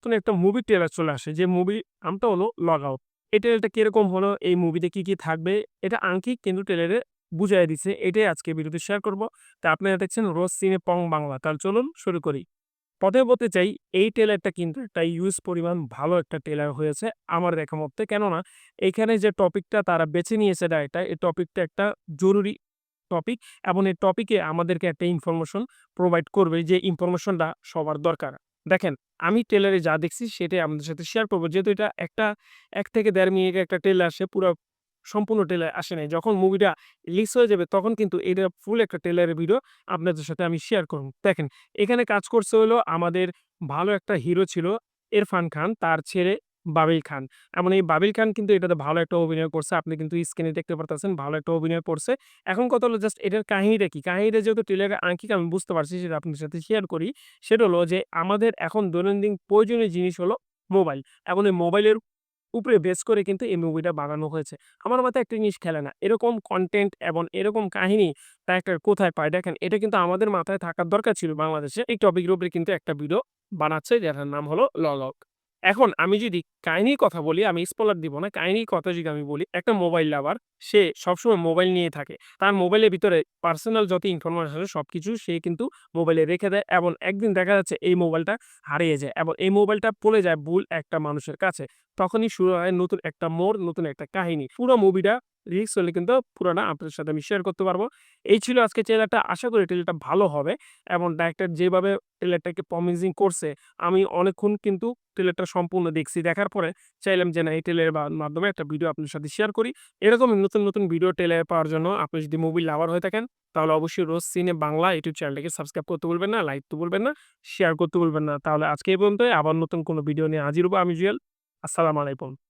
নতুন একটা movie trailer চলে আসে। যে মুভির নামটা হলো 'লগ আউট'। এই ট্রেলারটা কিরকম হলো, এই মুভিতে কি থাকবে এটা আঙ্কিক কিন্তু ট্রেলারে বুঝাইয়া দিছে। এটাই আজকে ভিডিওতে শেয়ার করব। তো আপনারা দেখছেন রোজ সিনে পং বাংলা। তাহলে চলুন শুরু করি। ১ম এ বলতে চাই এই ট্রেলারটা কিন্তু একটা হিউজ পরিমাণ ভালো একটা ট্রেলার হয়েছে আমার দেখা মতে। কেননা এইখানে যে টপিকটা তারা বেছে নিয়েছে ডাইরেক্টর, এই টপিকটা একটা জরুরি টপিক এবং এই টপিকে আমাদেরকে একটা ইনফরমেশন প্রোভাইড করবে যে ইনফরমেশনটা সবার দরকার। দেখেন, আমি ট্রেলারে যা দেখছি সেটাই আপনাদের সাথে শেয়ার করব। যেহেতু এটা একটা ১ থেকে ১.৫ মিনিটের একটা ট্রেলার আসে, পুরা সম্পূর্ণ ট্রেলার আসে নাই। যখন মুভিটা রিলিজ হয়ে যাবে তখন কিন্তু এটা ফুল একটা ট্রেলারের ভিডিও আপনাদের সাথে আমি শেয়ার করব। দেখেন, এখানে কাজ করছে হলো আমাদের ভালো একটা হিরো ছিল ইরফান খান, তার ছেলে বাবিল খান। এবং এই বাবিল খান কিন্তু এটাতে ভালো একটা অভিনয় করছে। আপনি কিন্তু স্ক্রিনে দেখতে পারতেছেন ভালো একটা অভিনয় করছে। এখন কথা হলো জাস্ট এটার কাহিনীটা কি? কাহিনীটা যেহেতু ট্রেলারে আংশিক আমি বুঝতে পারছি সেটা আপনার সাথে শেয়ার করি। সেটা হলো যে আমাদের এখন দৈনন্দিন প্রয়োজনীয় জিনিস হলো মোবাইল। এখন এই মোবাইলের উপরে বেস করে কিন্তু এই মুভিটা বানানো হয়েছে। আমার মাথায় একটা জিনিস খেলে না। এরকম কনটেন্ট এবং এরকম কাহিনী ডাইরেক্টর কোথায় পায়? দেখেন, এটা কিন্তু আমাদের মাথায় থাকার দরকার ছিল বাংলাদেশে। এই টপিকের উপরে কিন্তু একটা ভিডিও বানাচ্ছে যেটার নাম হলো 'লগ আউট'। এখন আমি যদি কাহিনীর কথা বলি, আমি স্পয়লার দিব না। কাহিনীর কথা যদি আমি বলি, একটা মোবাইল লাভার সে সবসময় মোবাইল নিয়ে থাকে। তার মোবাইলের ভিতরে পার্সোনাল যত ইনফরমেশন আছে সবকিছু সে কিন্তু মোবাইলে রেখে দেয় এবং একদিন দেখা যাচ্ছে এই মোবাইলটা হারিয়ে যায় এবং এই মোবাইলটা পড়ে যায় ভুল একটা মানুষের কাছে। তখনই শুরু হয় নতুন একটা মোড়, নতুন একটা কাহিনী। পুরো মুভিটা রিলিজ হলে কিন্তু পুরাটা আপনাদের সাথে আমি শেয়ার করতে পারব। এই ছিল আজকে ট্রেলারটা। আশা করি ট্রেলারটা ভালো হবে এবং ডাইরেক্টর যেভাবে ট্রেলারটাকে প্রমিজিং করছে, আমি অনেকক্ষণ কিন্তু ট্রেলারটা সম্পূর্ণ দেখছি। দেখার পরে চাইলাম যে না এই ট্রেলারের মাধ্যমে একটা ভিডিও আপনার সাথে শেয়ার করি। এরকমই নতুন ভিডিও ট্রেলার পাওয়ার জন্য আপনি যদি মুভি লাভার হয়ে থাকেন, তাহলে অবশ্যই রোজ সিনে বাংলা ইউটিউব চ্যানেলটাকে সাবস্ক্রাইব করতে ভুলবেন না, লাইক দিতে ভুলবেন না, শেয়ার করতে ভুলবেন না। তাহলে আজকে এই পর্যন্তই। আবার নতুন কোনো ভিডিও নিয়ে হাজির হবো আমি জুয়েল। আসসালামু আলাইকুম।